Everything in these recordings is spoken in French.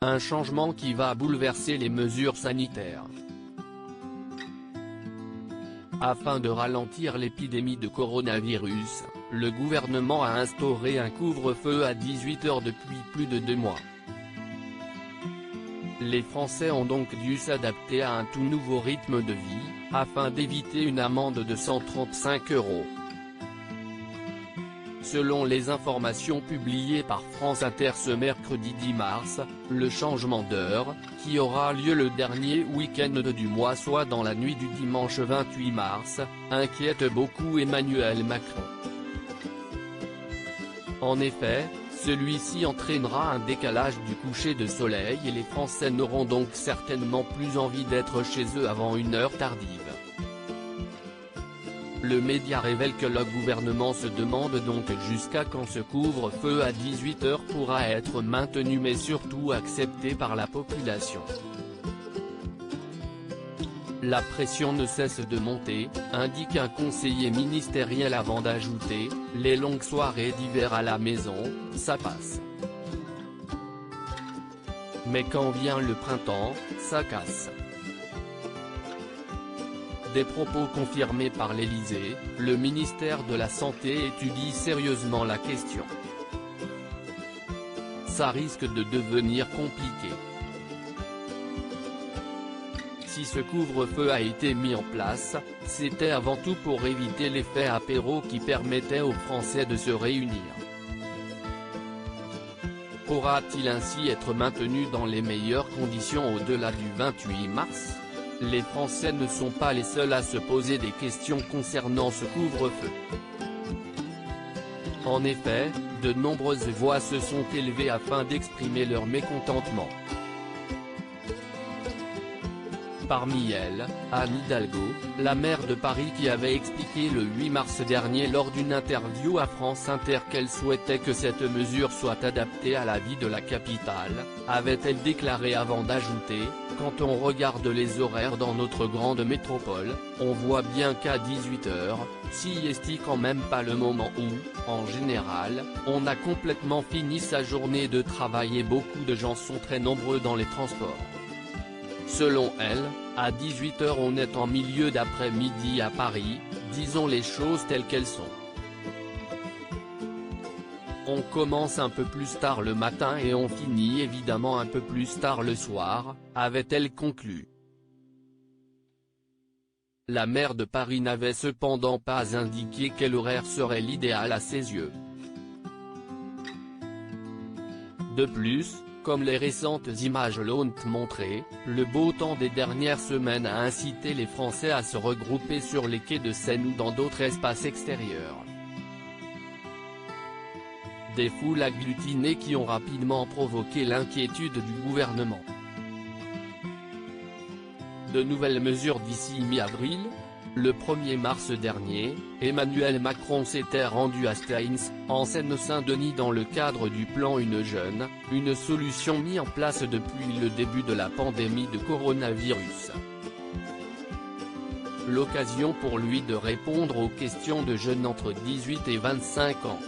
Un changement qui va bouleverser les mesures sanitaires. Afin de ralentir l'épidémie de coronavirus, le gouvernement a instauré un couvre-feu à 18 h depuis plus de 2 mois. Les Français ont donc dû s'adapter à un tout nouveau rythme de vie, afin d'éviter une amende de 135 €. Selon les informations publiées par France Inter ce mercredi 10 mars, le changement d'heure, qui aura lieu le dernier week-end du mois soit dans la nuit du dimanche 28 mars, inquiète beaucoup Emmanuel Macron. En effet, celui-ci entraînera un décalage du coucher de soleil et les Français n'auront donc certainement plus envie d'être chez eux avant une heure tardive. Le média révèle que le gouvernement se demande donc jusqu'à quand ce couvre-feu à 18 h pourra être maintenu mais surtout accepté par la population. La pression ne cesse de monter, indique un conseiller ministériel avant d'ajouter, les longues soirées d'hiver à la maison, ça passe. Mais quand vient le printemps, ça casse. Des propos confirmés par l'Élysée, le ministère de la Santé étudie sérieusement la question. Ça risque de devenir compliqué. Si ce couvre-feu a été mis en place, c'était avant tout pour éviter l'effet apéro qui permettait aux Français de se réunir. Pourra-t-il ainsi être maintenu dans les meilleures conditions au-delà du 28 mars ? Les Français ne sont pas les seuls à se poser des questions concernant ce couvre-feu. En effet, de nombreuses voix se sont élevées afin d'exprimer leur mécontentement. Parmi elles, Anne Hidalgo, la maire de Paris qui avait expliqué le 8 mars dernier lors d'une interview à France Inter qu'elle souhaitait que cette mesure soit adaptée à la vie de la capitale, avait-elle déclaré avant d'ajouter, « Quand on regarde les horaires dans notre grande métropole, on voit bien qu'à 18 h, sieste quand même pas le moment où, en général, on a complètement fini sa journée de travail et beaucoup de gens sont très nombreux dans les transports. » Selon elle, à 18 h on est en milieu d'après-midi à Paris, disons les choses telles qu'elles sont. On commence un peu plus tard le matin et on finit évidemment un peu plus tard le soir, avait-elle conclu. La maire de Paris n'avait cependant pas indiqué quel horaire serait l'idéal à ses yeux. De plus, comme les récentes images l'ont montré, le beau temps des dernières semaines a incité les Français à se regrouper sur les quais de Seine ou dans d'autres espaces extérieurs. Des foules agglutinées qui ont rapidement provoqué l'inquiétude du gouvernement. De nouvelles mesures d'ici mi-avril ? Le 1er mars dernier, Emmanuel Macron s'était rendu à Stains, en Seine-Saint-Denis dans le cadre du plan Une Jeune, une solution mise en place depuis le début de la pandémie de coronavirus. L'occasion pour lui de répondre aux questions de jeunes entre 18 et 25 ans.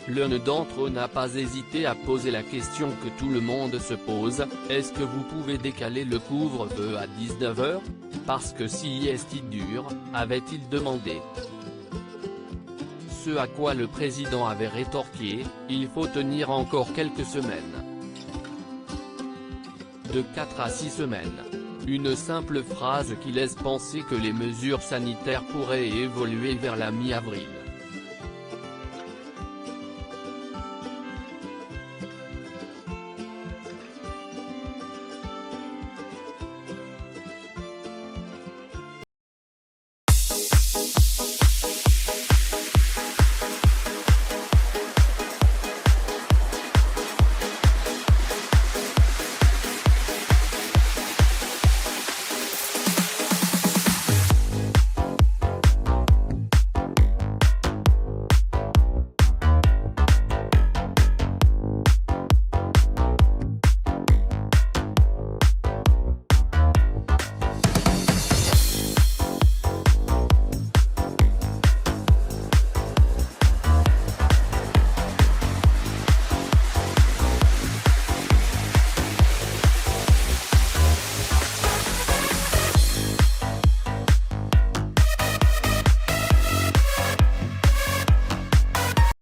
L'un d'entre eux n'a pas hésité à poser la question que tout le monde se pose, est-ce que vous pouvez décaler le couvre-feu à 19 h ? Parce que si est-il dur, avait-il demandé. Ce à quoi le président avait rétorqué, il faut tenir encore quelques semaines. De 4 à 6 semaines. Une simple phrase qui laisse penser que les mesures sanitaires pourraient évoluer vers la mi-avril.